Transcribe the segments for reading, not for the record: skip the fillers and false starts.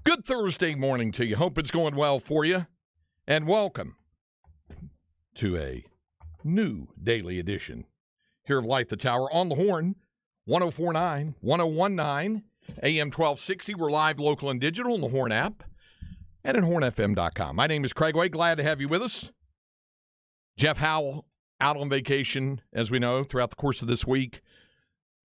Good Thursday morning to you. Hope it's going well for you. And welcome to a new daily edition here of Light the Tower on the Horn, 104.9, 101.9, AM 1260. We're live, local, and digital on the Horn app and at hornfm.com. My name is Craig Way. Glad to have you with us. Jeff Howell out on vacation, as we know, throughout the course of this week,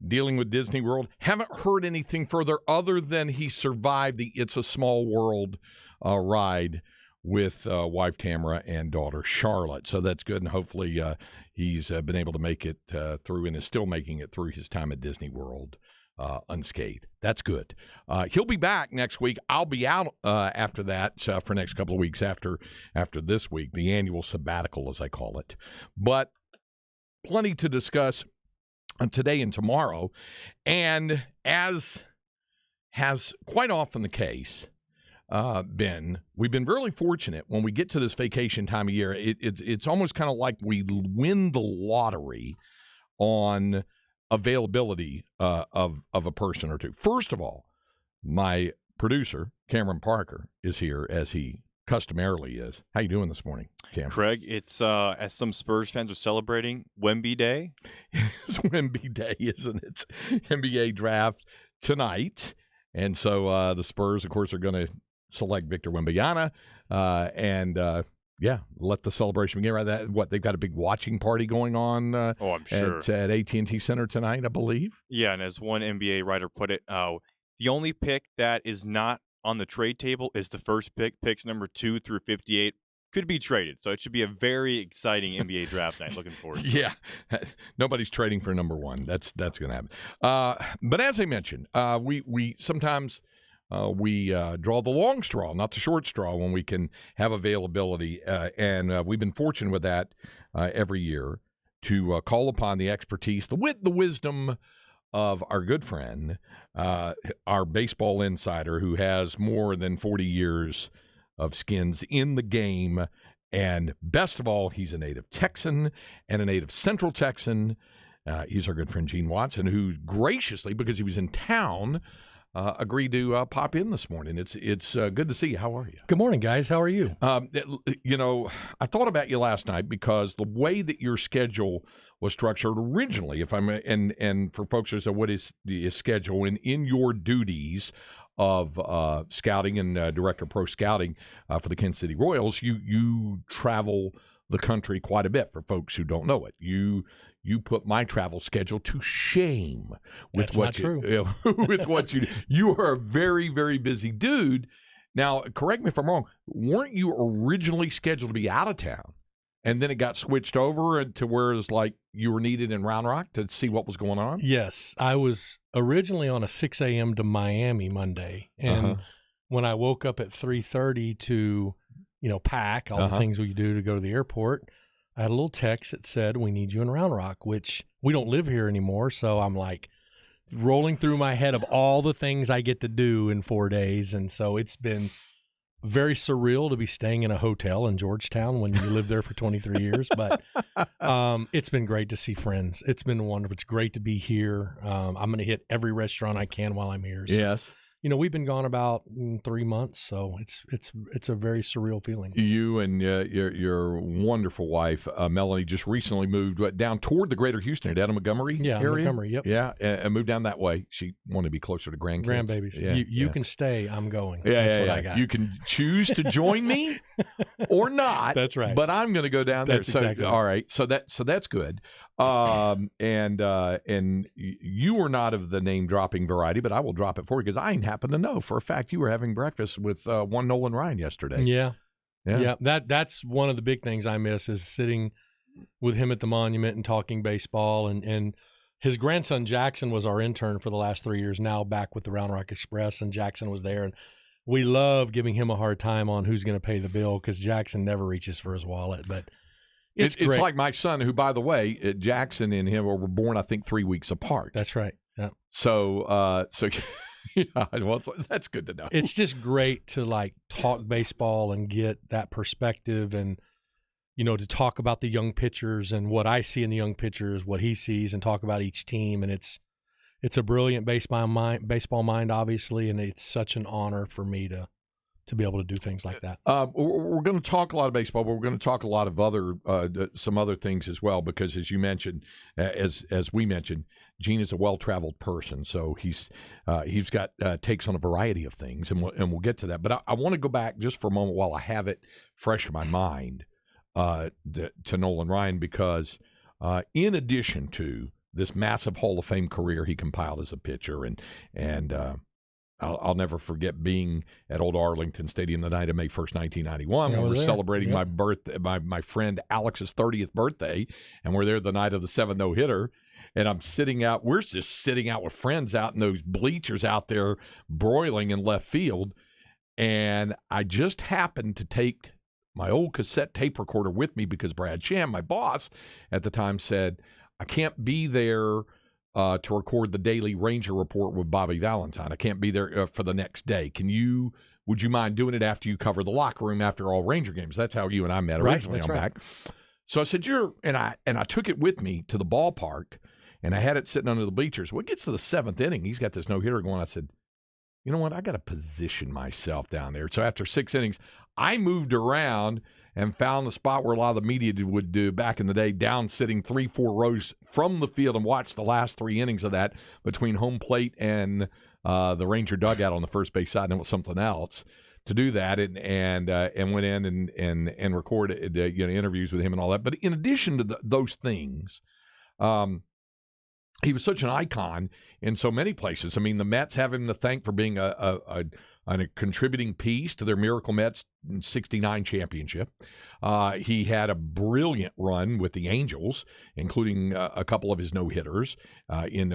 dealing with Disney World. Haven't heard anything further other than he survived the It's a Small World ride with wife Tamara and daughter Charlotte. So that's good, and hopefully he's been able to make it through and is still making it through his time at Disney World unscathed. That's good. He'll be back next week. I'll be out after that for the next couple of weeks after this week, the annual sabbatical, as I call it. But plenty to discuss today and tomorrow. And as has quite often the case we've been really fortunate when we get to this vacation time of year. It's almost kind of like we win the lottery on availability of a person or two. First of all, my producer, Cameron Parker, is here as he customarily is. How you doing this morning, Cam? Craig, it's as some Spurs fans are celebrating, Wemby Day. It's Wemby Day, isn't it? It's NBA draft tonight. And so the Spurs, of course, are going to select Victor Wembanyama and let the celebration begin. Right? They've got a big watching party going on I'm sure. at AT&T Center tonight, I believe. Yeah, and as one NBA writer put it, the only pick that is not on the trade table is the first pick. Picks number 2 through 58 could be traded. So it should be a very exciting NBA draft night. Looking forward to it. Yeah. Nobody's trading for number 1. That's going to happen. But as I mentioned, we sometimes we draw the long straw, not the short straw, when we can have availability. And we've been fortunate with that every year to call upon the expertise, the wit, the wisdom of our good friend, our baseball insider, who has more than 40 years of skins in the game. And best of all, he's a native Texan and a native Central Texan. He's our good friend Gene Watson, who graciously, because he was in town, agreed to pop in this morning. It's good to see you. How are you? Good morning, guys. How are you? I thought about you last night because the way that your schedule was structured originally, and for folks who say what is the schedule in your duties of scouting and director of pro scouting for the Kansas City Royals, you travel the country quite a bit. For folks who don't know it, you put my travel schedule to shame with That's what not you true. with what you do. You are a very, very busy dude. Now, correct me if I'm wrong. Weren't you originally scheduled to be out of town, and then it got switched over to where it's like you were needed in Round Rock to see what was going on? Yes, I was originally on a 6 a.m. to Miami Monday, and when I woke up at 3:30 to, pack all the things we do to go to the airport, I had a little text that said, "We need you in Round Rock," which we don't live here anymore. So I'm like rolling through my head of all the things I get to do in 4 days, and so it's been very surreal to be staying in a hotel in Georgetown when you lived there for 23 years. But it's been great to see friends. It's been wonderful. It's great to be here. I'm going to hit every restaurant I can while I'm here. So, Yes. we've been gone about 3 months, so it's a very surreal feeling. You and your wonderful wife, Melanie, just recently moved down toward the greater Houston area, Montgomery area? Montgomery, yep. Yeah, and moved down that way. She wanted to be closer to grandbabies. Yeah, you can stay. I'm going. Yeah, That's what I got. You can choose to join me or not. That's right. But I'm going to go down there. That's exactly right. All right. So that's good. And you were not of the name dropping variety, but I will drop it for you because I happen to know for a fact you were having breakfast with one Nolan Ryan yesterday. Yeah. That's one of the big things I miss is sitting with him at the Monument and talking baseball. And his grandson Jackson was our intern for the last 3 years, now back with the Round Rock Express, and Jackson was there. And we love giving him a hard time on who's going to pay the bill because Jackson never reaches for his wallet. But it's like my son, who, by the way, Jackson and him were born, I think, 3 weeks apart. That's right. Yeah. So yeah, well, that's good to know. It's just great to talk baseball and get that perspective, and to talk about the young pitchers and what I see in the young pitchers, what he sees, and talk about each team. And it's it's a brilliant baseball mind, obviously, and it's such an honor for me to be able to do things like that. We're going to talk a lot of baseball, but we're going to talk a lot of other some other things as well, because as you mentioned, as we mentioned, Gene is a well-traveled person, so he's got takes on a variety of things, and we'll get to that. But I want to go back just for a moment while I have it fresh in my mind to Nolan Ryan, because in addition to this massive Hall of Fame career he compiled as a pitcher, and I'll never forget being at Old Arlington Stadium the night of May 1st, 1991. We were celebrating my birthday, my friend Alex's 30th birthday, and we're there the night of the 7 no-hitter. And we're just sitting out with friends out in those bleachers out there broiling in left field. And I just happened to take my old cassette tape recorder with me because Brad Sham, my boss at the time, said, I can't be there to record the daily Ranger report with Bobby Valentine. I can't be there for the next day. Would you mind doing it after you cover the locker room after all Ranger games? That's how you and I met originally on back. So I said, and I took it with me to the ballpark, and I had it sitting under the bleachers. When it gets to the 7th inning, he's got this no-hitter going. I said, you know what? I got to position myself down there. So after 6 innings, I moved around and found the spot where a lot of the media would do back in the day, down sitting 3-4 rows from the field, and watched the last 3 innings of that between home plate and the Ranger dugout on the first base side, and it was something else to do that, and went in and recorded interviews with him and all that. But in addition to those things, he was such an icon in so many places. I mean, the Mets have him to thank for being a contributing piece to their Miracle Mets '69 championship. He had a brilliant run with the Angels, including a couple of his no-hitters in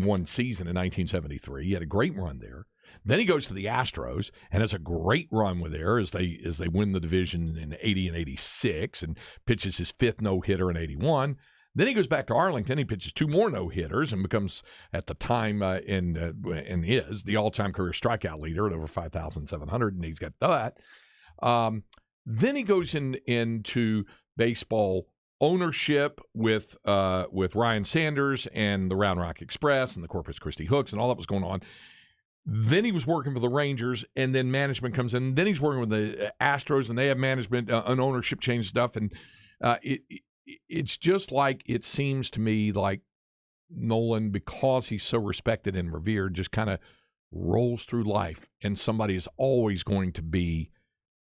one season in 1973. He had a great run there. Then he goes to the Astros and has a great run with there as they win the division in '80 and '86, and pitches his 5th no-hitter in '81. Then he goes back to Arlington. He pitches 2 more no-hitters and becomes, at the time, and is the all-time career strikeout leader at over 5,700, and he's got that. Then he goes into baseball ownership with Ryan Sanders and the Round Rock Express and the Corpus Christi Hooks and all that was going on. Then he was working for the Rangers, and then management comes in. Then he's working with the Astros, and they have management and ownership change stuff, and it's just like, it seems to me like Nolan, because he's so respected and revered, just kind of rolls through life, and somebody is always going to be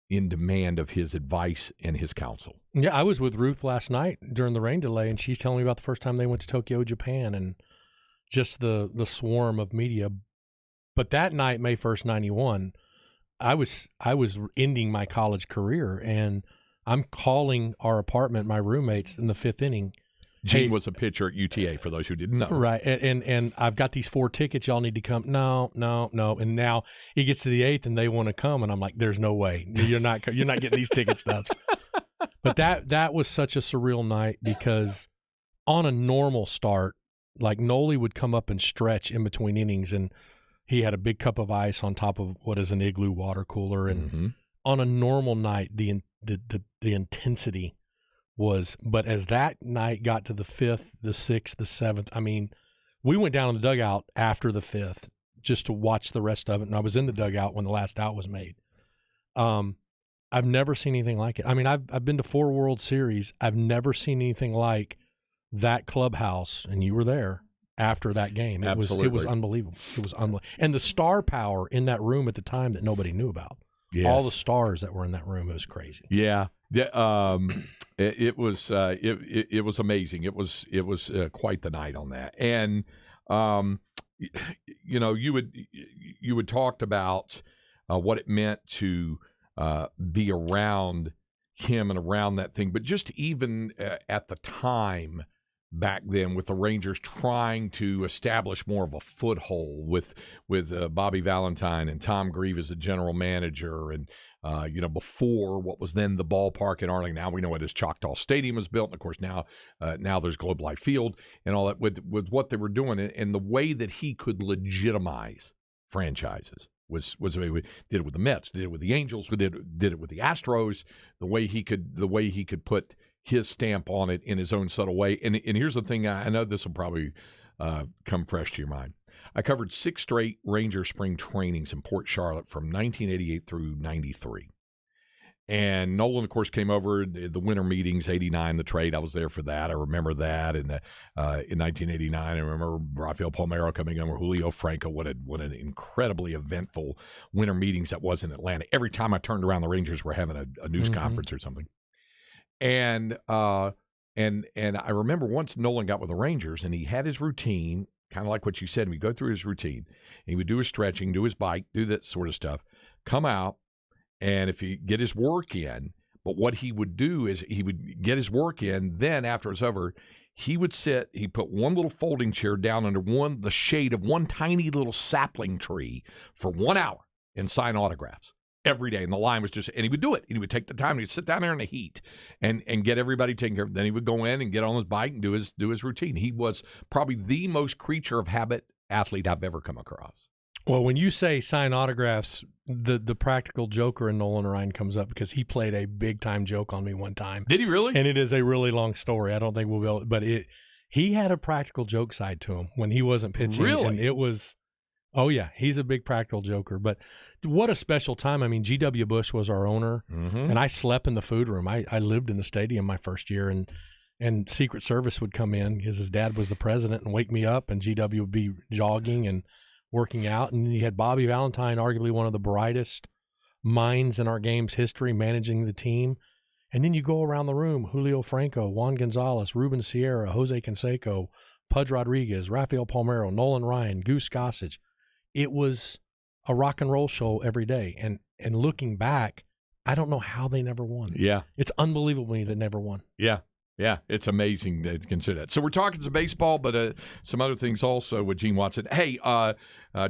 in demand of his advice and his counsel. Yeah, I was with Ruth last night during the rain delay, and she's telling me about the first time they went to Tokyo, Japan, and just the swarm of media. But that night, May 1st, 91, I was ending my college career, and I'm calling our apartment, my roommates, in the 5th inning. Gene was a pitcher at UTA, for those who didn't know. Right, and I've got these 4 tickets. Y'all need to come. No. And now he gets to the 8th, and they want to come, and I'm like, there's no way. You're not getting these ticket stubs. But that was such a surreal night, because on a normal start, like, Noli would come up and stretch in between innings, and he had a big cup of ice on top of what is an igloo water cooler, and on a normal night, the intensity was, but as that night got to the 5th, the 6th, the 7th, I mean, we went down in the dugout after the 5th just to watch the rest of it, and I was in the dugout when the last out was made. I've never seen anything like it. I mean, I've been to 4 World Series. I've never seen anything like that clubhouse, and you were there after that game. It was unbelievable. It was unbelievable. And the star power in that room at the time that nobody knew about. Yes. All the stars that were in that room, it was crazy. Yeah. It was amazing. It was quite the night on that. And you had talked about what it meant to be around him and around that thing, but just even at the time back then, with the Rangers trying to establish more of a foothold with Bobby Valentine and Tom Grieve as the general manager, and before what was then the ballpark in Arlington, now we know it as Choctaw Stadium was built, and of course now there's Globe Life Field and all that, with what they were doing, and the way that he could legitimize franchises was the way we did it with the Mets, did it with the Angels, we did it with the Astros, the way he could put his stamp on it in his own subtle way. And here's the thing, I know this will probably come fresh to your mind. I covered 6 straight Ranger spring trainings in Port Charlotte from 1988 through 93. And Nolan, of course, came over the winter meetings, 89, the trade. I was there for that. I remember that. And in 1989, I remember Rafael Palmeiro coming over, Julio Franco. What an incredibly eventful winter meetings that was in Atlanta. Every time I turned around, the Rangers were having a news conference or something. And I remember once Nolan got with the Rangers, and he had his routine, kind of like what you said. He'd go through his routine. And he would do his stretching, do his bike, do that sort of stuff, come out. And if he get his work in, but what he would do is he would get his work in. Then after it's over, he would sit. He put one little folding chair down under the shade of one tiny little sapling tree for 1 hour and sign autographs every day. And the line was just, and he would do it. And he would take the time. He'd sit down there in the heat and get everybody taken care of. Then he would go in and get on his bike and do his routine. He was probably the most creature of habit athlete I've ever come across. Well, when you say sign autographs, the practical joker in Nolan Ryan comes up because he played a big-time joke on me one time. Did he really? And it is a really long story. I don't think we'll be able to, but he had a practical joke side to him when he wasn't pitching. Really? And it was, oh, yeah, he's a big practical joker. But what a special time. I mean, G.W. Bush was our owner, and I slept in the food room. I lived in the stadium my first year, and Secret Service would come in because his dad was the president and wake me up, and G.W. would be jogging and working out. And you had Bobby Valentine, arguably one of the brightest minds in our game's history, managing the team. And then you go around the room, Julio Franco, Juan Gonzalez, Ruben Sierra, Jose Canseco, Pudge Rodriguez, Rafael Palmeiro, Nolan Ryan, Goose Gossage. It was a rock and roll show every day. And looking back, I don't know how they never won. Yeah. It's unbelievable to me they never won. Yeah. Yeah, it's amazing to consider that. So we're talking some baseball, but some other things also with Gene Watson. Hey,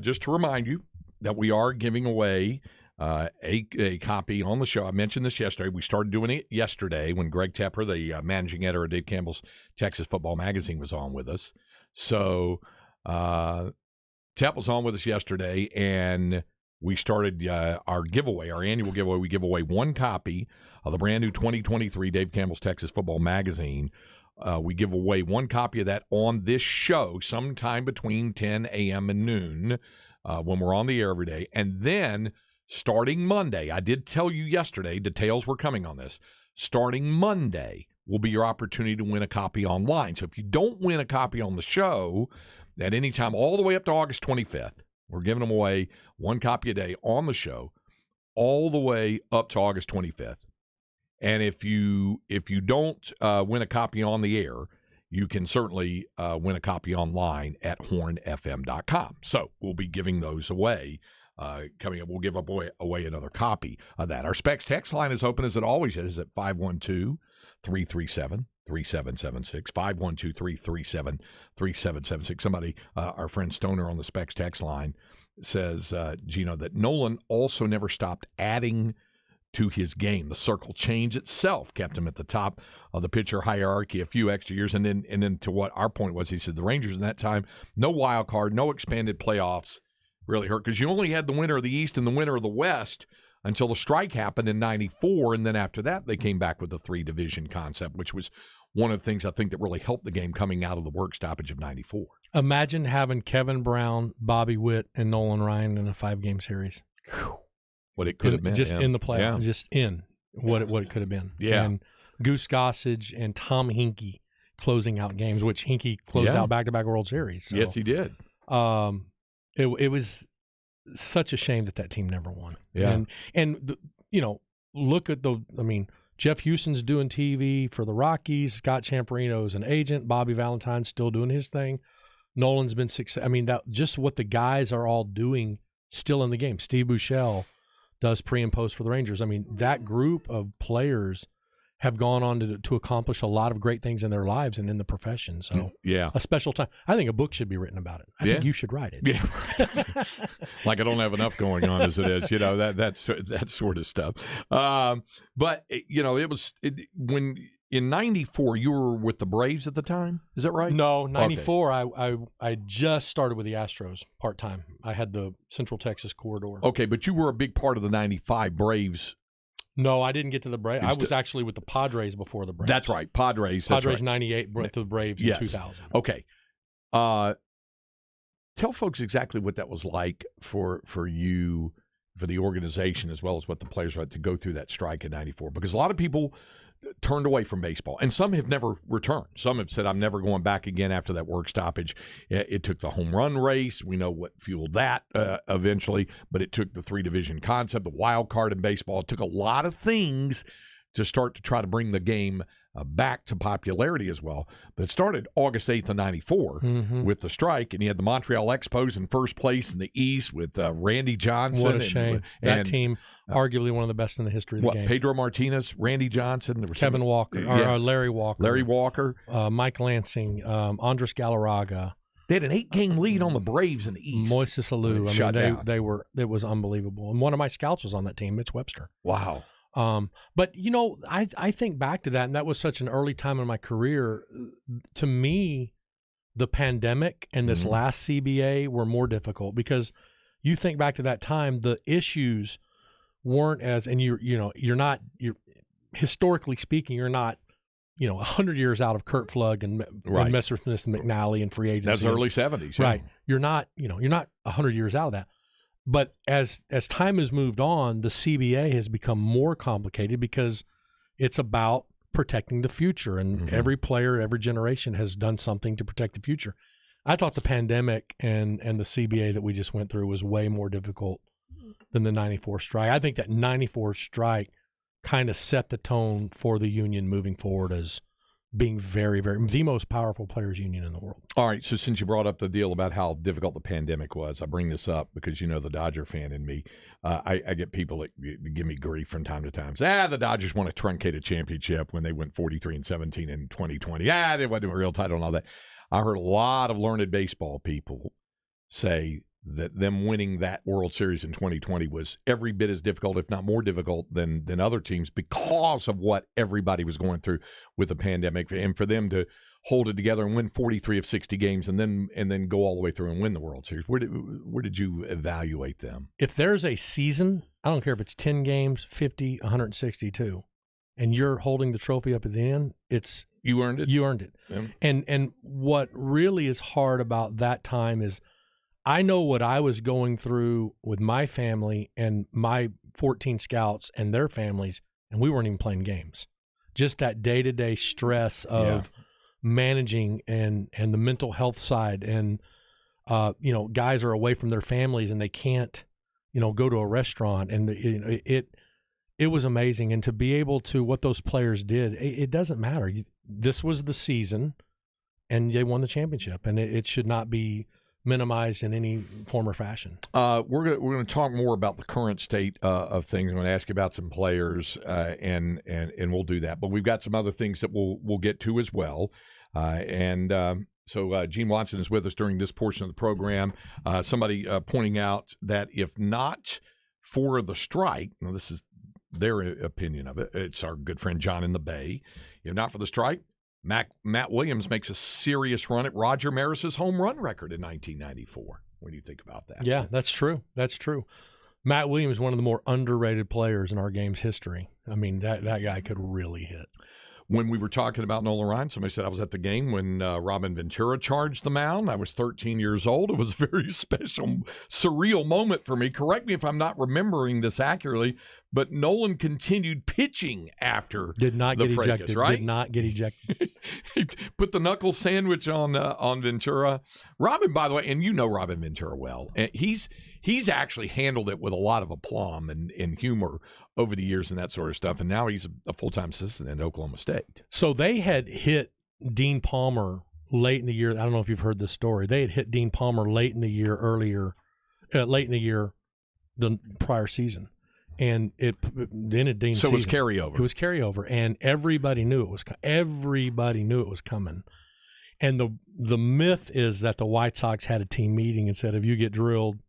just to remind you that we are giving away a copy on the show. I mentioned this yesterday. We started doing it yesterday when Greg Tepper, the managing editor of Dave Campbell's Texas Football Magazine, was on with us. So Tep was on with us yesterday, and we started our giveaway, our annual giveaway. We give away one copy of the brand new 2023 Dave Campbell's Texas Football Magazine. We give away one copy of that on this show sometime between 10 a.m. and noon when we're on the air every day. And then starting Monday, I did tell you yesterday, details were coming on this. Starting Monday will be your opportunity to win a copy online. So if you don't win a copy on the show at any time all the way up to August 25th, we're giving them away one copy a day on the show all the way up to August 25th. And if you don't win a copy on the air, you can certainly win a copy online at hornfm.com. So we'll be giving those away. Coming up, we'll give away another copy of that. Our Specs text line is open as it always is at 512-337-3776, 512-337-3776. Somebody, our friend Stoner on the Specs text line, says, Gino, that Nolan also never stopped adding to his game. The circle change itself kept him at the top of the pitcher hierarchy a few extra years. And then to what our point was, he said the Rangers in that time, no wild card, no expanded playoffs really hurt because you only had the winner of the East and the winner of the West until the strike happened in 94. And then after that, they came back with the 3-division concept, which was one of the things I think that really helped the game coming out of the work stoppage of 94. Imagine having Kevin Brown, Bobby Witt, and Nolan Ryan in a 5-game series. Whew. What it could have been. Just in the playoffs. Yeah. Just in what it could have been. Yeah. And Goose Gossage and Tom Hinkie closing out games, which Hinkie closed out back-to-back World Series. So, yes, he did. It was such a shame that team never won. Yeah. And look at Jeff Houston's doing TV for the Rockies. Scott Champerino's an agent. Bobby Valentine's still doing his thing. Nolan's been successful. I mean, that just what the guys are all doing still in the game. Steve Buechele does pre and post for the Rangers. I mean, that group of players have gone on to accomplish a lot of great things in their lives and in the profession. So, yeah, a special time. I think a book should be written about it. I think you should write it. Yeah. Like I don't have enough going on as it is, that sort of stuff. But it was when in 94 you were with the Braves at the time. Is that right? No, 94. Okay. I just started with the Astros part time. I had the Central Texas corridor. Okay, but you were a big part of the 95 Braves. No, I didn't get to the Braves. I was actually with the Padres before the Braves. That's right, Padres. Padres 98 went to the Braves in 2000. Okay. Tell folks exactly what that was like for you, for the organization, as well as what the players had to go through that strike in '94. Because a lot of people turned away from baseball, and some have never returned. Some have said, I'm never going back again after that work stoppage. It took the home run race. We know what fueled that eventually, but it took the three-division concept, the wild card in baseball. It took a lot of things to start to try to bring the game back to popularity as well. But it started August 8th of '94 with the strike, and you had the Montreal Expos in first place in the East with Randy Johnson. What a shame. That team, arguably one of the best in the history of the game. Pedro Martinez, Randy Johnson. There was Kevin Walker, Larry Walker. Larry Walker. Mike Lansing, Andres Galarraga. They had an 8-game lead on the Braves in the East. Moises Alou. They were. It was unbelievable. And one of my scouts was on that team, Mitch Webster. Wow. But, I think back to that, and that was such an early time in my career. To me, the pandemic and this last CBA were more difficult because you think back to that time, the issues weren't as, and you're historically speaking, you're not, 100 years out of Curt Flood and Messersmith and McNally and free agency. That's early 70s. Right. You're not 100 years out of that. But as time has moved on, the CBA has become more complicated because it's about protecting the future, and every player, every generation has done something to protect the future. I thought the pandemic and the CBA that we just went through was way more difficult than the '94 strike. I think that '94 strike kind of set the tone for the union moving forward as being very, very the most powerful players union in the world. All right, so since you brought up the deal about how difficult the pandemic was, I bring this up because the Dodger fan in me. I get people that give me grief from time to time. Say, the Dodgers won a truncated championship when they went 43-17 in 2020. They wasn't a real title and all that. I heard a lot of learned baseball people say that them winning that World Series in 2020 was every bit as difficult, if not more difficult, than other teams because of what everybody was going through with the pandemic. And for them to hold it together and win 43 of 60 games and then go all the way through and win the World Series, where did you evaluate them? If there's a season, I don't care if it's 10 games, 50, 162, and you're holding the trophy up at the end, you earned it. You earned it. Yeah. And what really is hard about that time is I know what I was going through with my family and my 14 scouts and their families, and we weren't even playing games. Just that day-to-day stress of managing and the mental health side, and guys are away from their families and they can't go to a restaurant, and it was amazing. And to be able to what those players did, it doesn't matter. This was the season, and they won the championship, and it should not be minimized in any form or fashion. We're going to talk more about the current state of things. I'm going to ask you about some players, and we'll do that. But we've got some other things that we'll get to as well. So Gene Watson is with us during this portion of the program. Somebody pointing out that if not for the strike, now this is their opinion of it. It's our good friend John in the Bay. If not for the strike, Matt Williams makes a serious run at Roger Maris's home run record in 1994. What do you think about that? Yeah, that's true. That's true. Matt Williams is one of the more underrated players in our game's history. I mean, that guy could really hit. When we were talking about Nolan Ryan, somebody said I was at the game when Robin Ventura charged the mound. I was 13 years old. It was a very special, surreal moment for me. Correct me if I'm not remembering this accurately, but Nolan continued pitching after Did not get fracas, ejected. right? Did not get ejected. He put the knuckle sandwich on Ventura. Robin, by the way, and you know Robin Ventura well, and he's actually handled it with a lot of aplomb and humor over the years and that sort of stuff. And now he's a full-time assistant at Oklahoma State. So they had hit Dean Palmer late in the year. I don't know if you've heard this story. They had hit Dean Palmer late in the year the prior season. And it ended Dean's season. So it was carryover. It was carryover. And everybody knew it was coming. And the myth is that the White Sox had a team meeting and said, if you get drilled,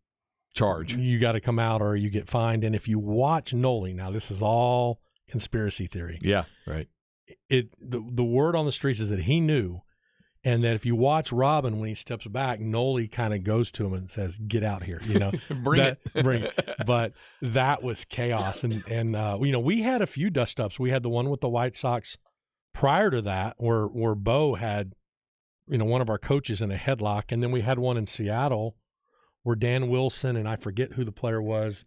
charge, you got to come out or you get fined. And if you watch Noli, now this is all conspiracy theory. Yeah, right. The word on the streets is that he knew, and that if you watch Robin when he steps back, Noli kind of goes to him and says, "Get out here," bring it. But that was chaos, and we had a few dust ups. We had the one with the White Sox prior to that, where Bo had one of our coaches in a headlock, and then we had one in Seattle where Dan Wilson, and I forget who the player was,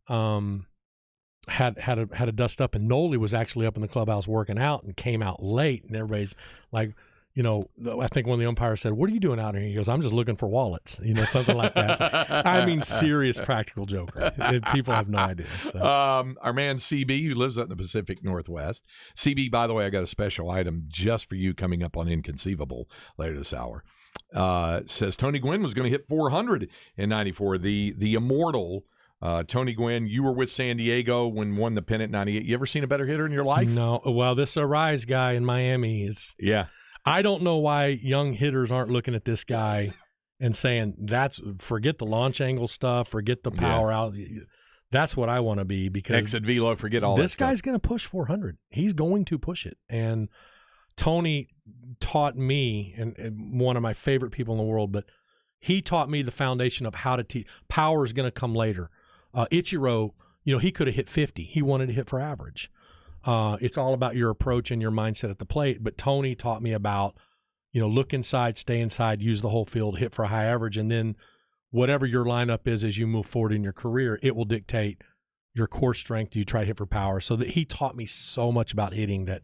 had a dust up, and Noli was actually up in the clubhouse working out and came out late, and everybody's like, I think one of the umpires said, "What are you doing out here?" He goes, "I'm just looking for wallets," something like that. So, I mean, serious practical joker. People have no idea. So. Our man CB, who lives out in the Pacific Northwest. CB, by the way, I got a special item just for you coming up on Inconceivable later this hour. Says Tony Gwynn was going to hit 400 in 94. The immortal Tony Gwynn, you were with San Diego when won the pennant in 98. You ever seen a better hitter in your life? No. Well, this Arise guy in Miami is... Yeah. I don't know why young hitters aren't looking at this guy and saying, forget the launch angle stuff, forget the power out. That's what I want to be, because exit velo, forget all that this guy's going to push 400. He's going to push it. And Tony taught me, and one of my favorite people in the world, but he taught me the foundation of how to teach. Power is going to come later. Ichiro, he could have hit 50. He wanted to hit for average. It's all about your approach and your mindset at the plate. But Tony taught me about, look inside, stay inside, use the whole field, hit for a high average, and then whatever your lineup is as you move forward in your career, it will dictate your core strength. You try to hit for power. So that he taught me so much about hitting that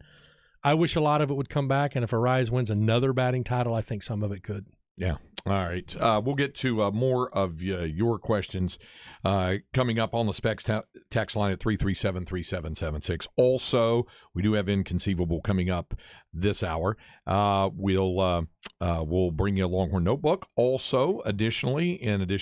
I wish a lot of it would come back. And if Arise wins another batting title, I think some of it could. Yeah. All right. We'll get to more of your questions coming up on the Specs text line at 337-3776. Also, we do have Inconceivable coming up this hour. We'll bring you a Longhorn Notebook. Also, additionally, in addition